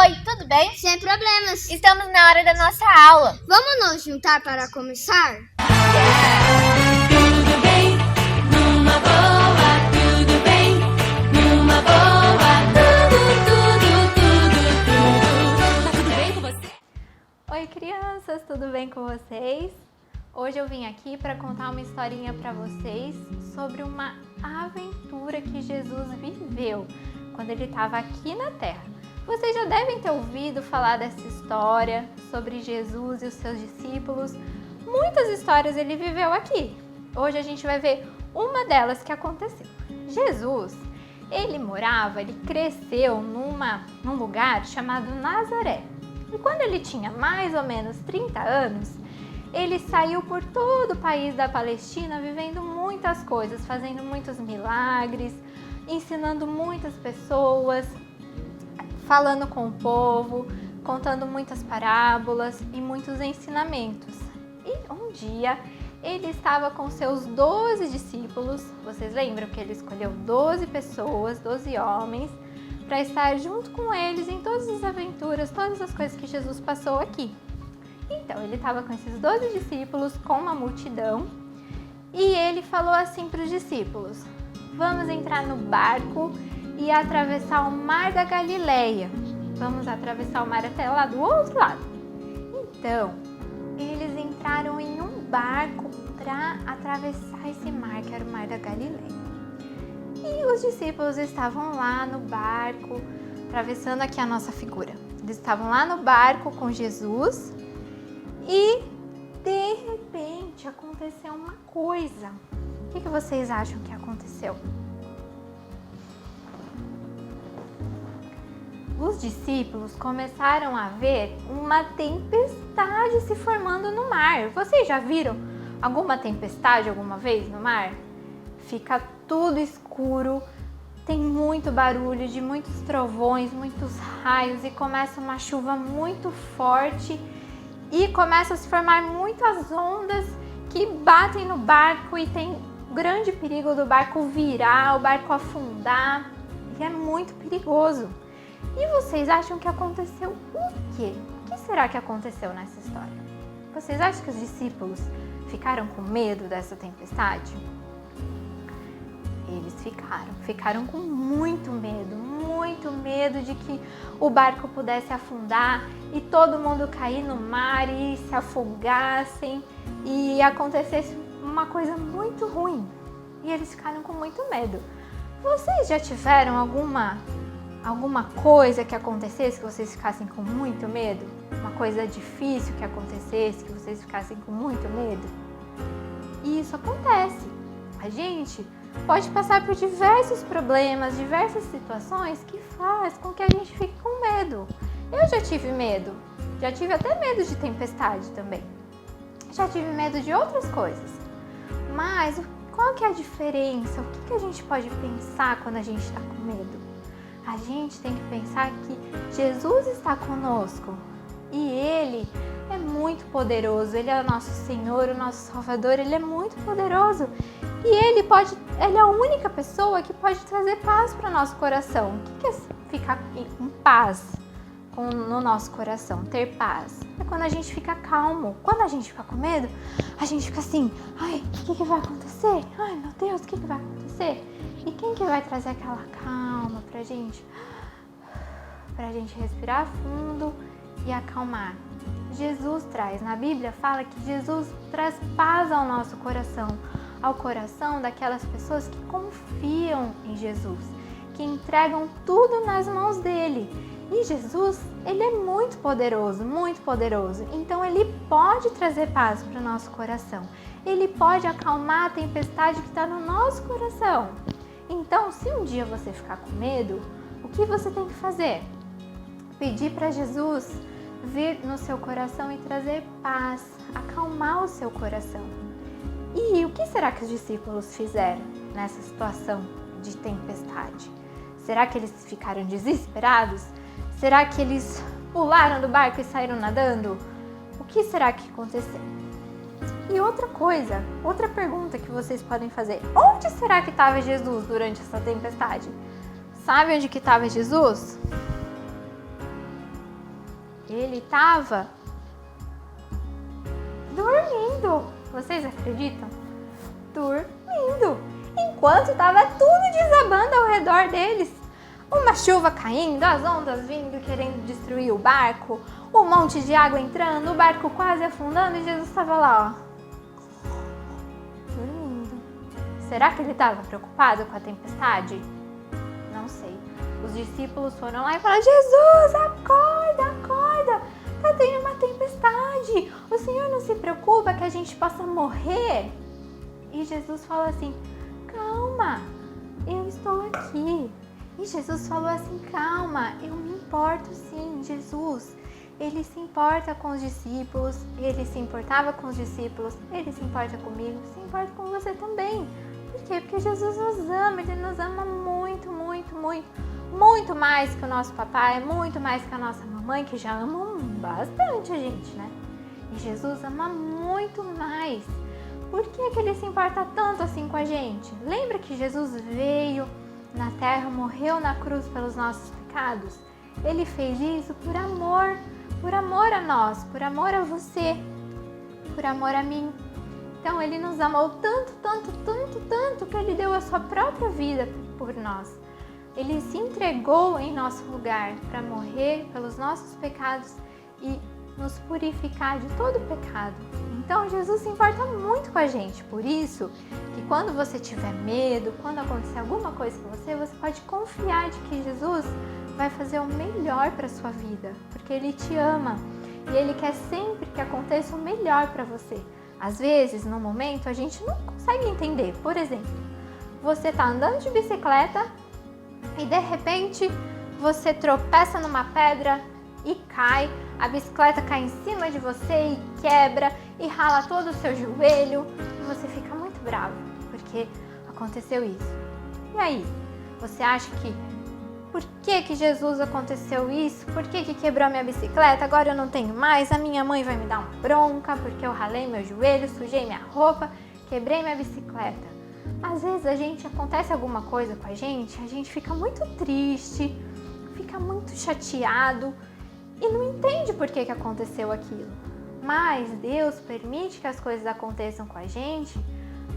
Oi, tudo bem? Sem problemas. Estamos na hora da nossa aula. Vamos nos juntar para começar? Tudo bem, numa boa, tudo bem, numa boa, tudo bem com você? Oi crianças, tudo bem com vocês? Hoje eu vim aqui para contar uma historinha para vocês sobre uma aventura que Jesus viveu quando ele estava aqui na Terra. Vocês já devem ter ouvido falar dessa história sobre Jesus e os seus discípulos. Muitas histórias ele viveu aqui. Hoje a gente vai ver uma delas que aconteceu. Jesus, ele cresceu num lugar chamado Nazaré. E quando ele tinha mais ou menos 30 anos, ele saiu por todo o país da Palestina vivendo muitas coisas, fazendo muitos milagres, ensinando muitas pessoas, falando com o povo, contando muitas parábolas e muitos ensinamentos. E um dia ele estava com seus 12 discípulos. Vocês lembram que ele escolheu 12 pessoas, 12 homens, para estar junto com eles em todas as aventuras, todas as coisas que Jesus passou aqui. Então, ele estava com esses 12 discípulos, com uma multidão, e ele falou assim para os discípulos: vamos entrar no barco e atravessar o mar da Galileia. Vamos atravessar o mar até lá do outro lado. Então, eles entraram em um barco para atravessar esse mar, que era o mar da Galileia. E os discípulos estavam lá no barco, atravessando aqui a nossa figura. Eles estavam lá no barco com Jesus e, de repente, aconteceu uma coisa. O que vocês acham que aconteceu? Os discípulos começaram a ver uma tempestade se formando no mar. Vocês já viram alguma tempestade alguma vez no mar? Fica tudo escuro, tem muito barulho de muitos trovões, muitos raios e começa uma chuva muito forte e começa a se formar muitas ondas que batem no barco e tem grande perigo do barco virar, o barco afundar, e é muito perigoso. E vocês acham que aconteceu o quê? O que será que aconteceu nessa história? Vocês acham que os discípulos ficaram com medo dessa tempestade? Eles ficaram com muito medo de que o barco pudesse afundar e todo mundo cair no mar e se afogassem e acontecesse uma coisa muito ruim. E eles ficaram com muito medo. Vocês já tiveram alguma coisa que acontecesse que vocês ficassem com muito medo? Uma coisa difícil que acontecesse que vocês ficassem com muito medo? E isso acontece. A gente pode passar por diversos problemas, diversas situações que faz com que a gente fique com medo. Eu já tive medo, já tive até medo de tempestade também. Já tive medo de outras coisas. Mas qual que é a diferença? O que a gente pode pensar quando a gente está com medo? A gente tem que pensar que Jesus está conosco e Ele é muito poderoso. Ele é o nosso Senhor, o nosso Salvador, Ele é muito poderoso. E Ele é a única pessoa que pode trazer paz para o nosso coração. O que é ficar em paz no nosso coração? Ter paz é quando a gente fica calmo. Quando a gente fica com medo, a gente fica assim: ai, o que vai acontecer? Ai, meu Deus, o que vai acontecer? E quem que vai trazer aquela calma pra gente? Pra gente respirar fundo e acalmar. Jesus traz. Na Bíblia fala que Jesus traz paz ao nosso coração, ao coração daquelas pessoas que confiam em Jesus, que entregam tudo nas mãos dele. E Jesus, ele é muito poderoso, muito poderoso. Então ele pode trazer paz para o nosso coração. Ele pode acalmar a tempestade que está no nosso coração. Então, se um dia você ficar com medo, o que você tem que fazer? Pedir para Jesus vir no seu coração e trazer paz, acalmar o seu coração. E o que será que os discípulos fizeram nessa situação de tempestade? Será que eles ficaram desesperados? Será que eles pularam do barco e saíram nadando? O que será que aconteceu? E outra coisa, outra pergunta que vocês podem fazer: onde será que estava Jesus durante essa tempestade? Sabe onde que estava Jesus? Ele estava dormindo. Vocês acreditam? Dormindo. Enquanto estava tudo desabando ao redor deles. Uma chuva caindo, as ondas vindo, querendo destruir o barco, um monte de água entrando, o barco quase afundando e Jesus estava lá, ó, dormindo. Será que ele estava preocupado com a tempestade? Não sei. Os discípulos foram lá e falaram: Jesus, acorda, acorda, tá tendo uma tempestade. O Senhor não se preocupa que a gente possa morrer? E Jesus falou assim: calma, eu estou aqui. E Jesus falou assim: calma, eu me importo sim. Jesus, ele se importa com os discípulos, ele se importava com os discípulos, ele se importa comigo, se importa com você também. Por quê? Porque Jesus nos ama, ele nos ama muito, muito, muito. Muito mais que o nosso papai, muito mais que a nossa mamãe, que já amam bastante a gente, né? E Jesus ama muito mais. Por que que ele se importa tanto assim com a gente? Lembra que Jesus veio na terra, morreu na cruz pelos nossos pecados? Ele fez isso por amor a nós, por amor a você, por amor a mim. Então ele nos amou tanto, tanto, tanto, tanto que ele deu a sua própria vida por nós. Ele se entregou em nosso lugar para morrer pelos nossos pecados e nos purificar de todo pecado. Então Jesus se importa muito com a gente. Por isso que quando você tiver medo, quando acontecer alguma coisa com você, você pode confiar de que Jesus vai fazer o melhor para sua vida, porque ele te ama e ele quer sempre que aconteça o melhor para você. Às vezes, no momento, a gente não consegue entender. Por exemplo, você está andando de bicicleta e de repente você tropeça numa pedra e cai, a bicicleta cai em cima de você e quebra e rala todo o seu joelho e você fica muito bravo porque aconteceu isso. E aí, você acha que por que Jesus aconteceu isso? Por que quebrou a minha bicicleta? Agora eu não tenho mais, a minha mãe vai me dar uma bronca porque eu ralei meu joelho, sujei minha roupa, quebrei minha bicicleta. Às vezes acontece alguma coisa com a gente fica muito triste, fica muito chateado e não entende por que aconteceu aquilo. Mas Deus permite que as coisas aconteçam com a gente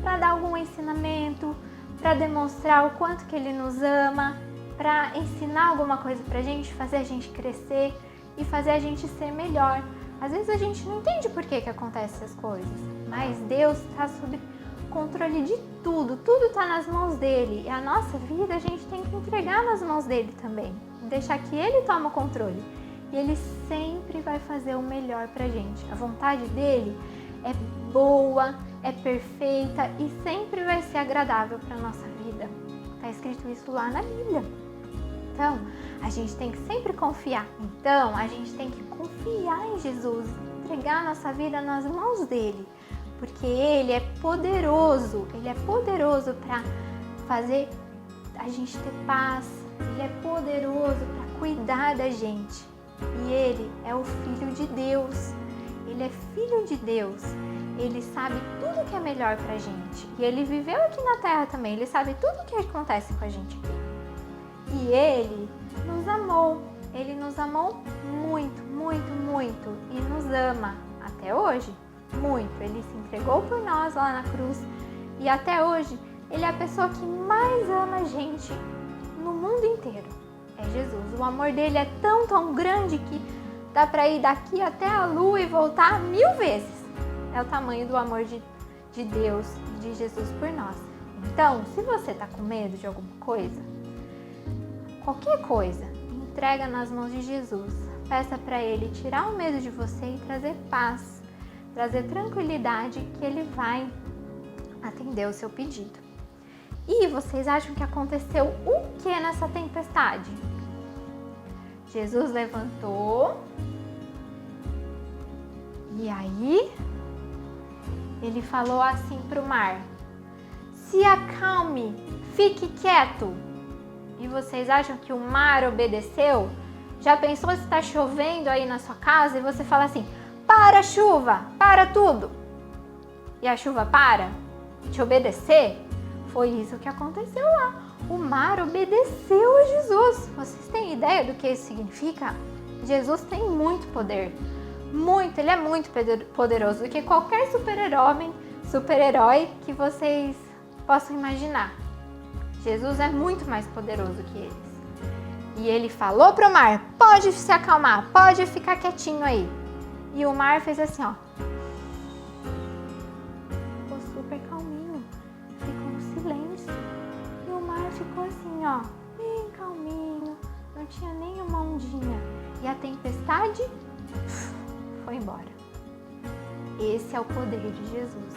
para dar algum ensinamento, para demonstrar o quanto que Ele nos ama, para ensinar alguma coisa pra gente, fazer a gente crescer e fazer a gente ser melhor. Às vezes a gente não entende por que acontecem essas coisas, mas Deus está sob controle de tudo, tudo está nas mãos dele. E a nossa vida a gente tem que entregar nas mãos dele também, deixar que ele tome o controle. E ele sempre vai fazer o melhor pra gente. A vontade dele é boa, é perfeita e sempre vai ser agradável pra nossa vida. Está escrito isso lá na Bíblia. Então, a gente tem que sempre confiar. Então, a gente tem que confiar em Jesus, entregar a nossa vida nas mãos dele, porque ele é poderoso para fazer a gente ter paz, ele é poderoso para cuidar da gente. E ele é o Filho de Deus, ele é Filho de Deus, ele sabe tudo que é melhor pra gente. E ele viveu aqui na Terra também, ele sabe tudo o que acontece com a gente aqui. E ele nos amou muito, muito, muito e nos ama até hoje, muito. Ele se entregou por nós lá na cruz e até hoje ele é a pessoa que mais ama a gente no mundo inteiro. É Jesus. O amor dele é tão, tão grande que dá para ir daqui até a lua e voltar 1000 vezes. É o tamanho do amor de Deus e de Jesus por nós. Então, se você está com medo de alguma coisa, qualquer coisa, entrega nas mãos de Jesus. Peça para ele tirar o medo de você e trazer paz, trazer tranquilidade, que ele vai atender o seu pedido. E vocês acham que aconteceu o que nessa tempestade? Jesus levantou e aí ele falou assim para o mar: se acalme, fique quieto. E vocês acham que o mar obedeceu? Já pensou se está chovendo aí na sua casa e você fala assim: para chuva, para tudo. E a chuva para te obedecer? Foi isso que aconteceu lá. O mar obedeceu a Jesus. Vocês têm ideia do que isso significa? Jesus tem muito poder, muito, ele é muito poderoso do que qualquer super-herói que vocês possam imaginar. Jesus é muito mais poderoso que eles. E ele falou pro mar, pode se acalmar, pode ficar quietinho aí. E o mar fez assim, ó. Ficou super calminho, ficou um silêncio. E o mar ficou assim, ó, bem calminho, não tinha nem uma ondinha. E a tempestade foi embora. Esse é o poder de Jesus.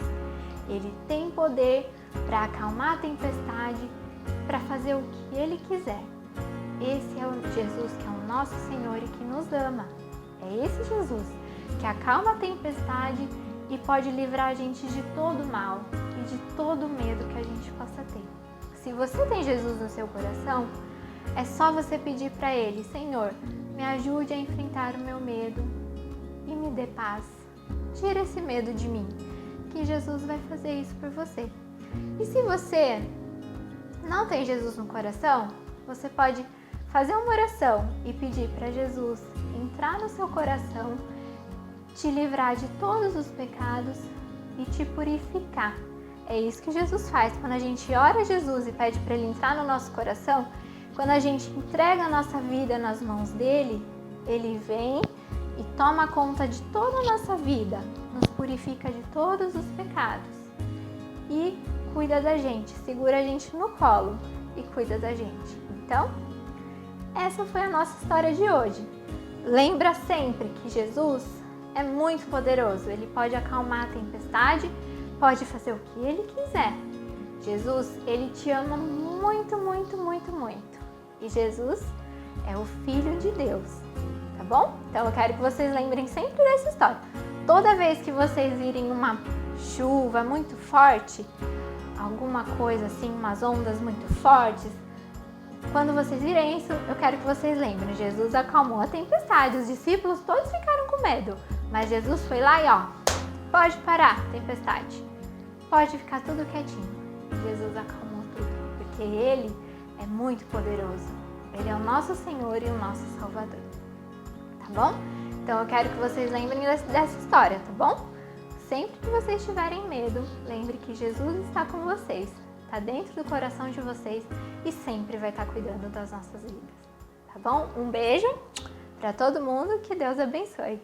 Ele tem poder para acalmar a tempestade, para fazer o que ele quiser. Esse é o Jesus que é o nosso Senhor e que nos ama. É esse Jesus que acalma a tempestade e pode livrar a gente de todo mal e de todo medo que a gente possa ter. Se você tem Jesus no seu coração, é só você pedir para Ele, Senhor, me ajude a enfrentar o meu medo e me dê paz. Tira esse medo de mim, que Jesus vai fazer isso por você. E se você não tem Jesus no coração, você pode fazer uma oração e pedir para Jesus entrar no seu coração, te livrar de todos os pecados e te purificar. É isso que Jesus faz. Quando a gente ora a Jesus e pede para Ele entrar no nosso coração, quando a gente entrega a nossa vida nas mãos dEle, Ele vem e toma conta de toda a nossa vida, nos purifica de todos os pecados e cuida da gente, segura a gente no colo e cuida da gente. Então, essa foi a nossa história de hoje. Lembra sempre que Jesus é muito poderoso, Ele pode acalmar a tempestade, pode fazer o que Ele quiser. Jesus, Ele te ama muito, muito, muito, muito. E Jesus é o Filho de Deus, tá bom? Então eu quero que vocês lembrem sempre dessa história. Toda vez que vocês virem uma chuva muito forte, alguma coisa assim, umas ondas muito fortes, quando vocês virem isso, eu quero que vocês lembrem, Jesus acalmou a tempestade, os discípulos todos ficaram com medo, mas Jesus foi lá e ó, pode parar, tempestade, pode ficar tudo quietinho. E Jesus acalmou tudo, porque Ele é muito poderoso, Ele é o nosso Senhor e o nosso Salvador, tá bom? Então eu quero que vocês lembrem dessa história, tá bom? Sempre que vocês tiverem medo, lembre que Jesus está com vocês, está dentro do coração de vocês e sempre vai estar cuidando das nossas vidas, tá bom? Um beijo para todo mundo, que Deus abençoe.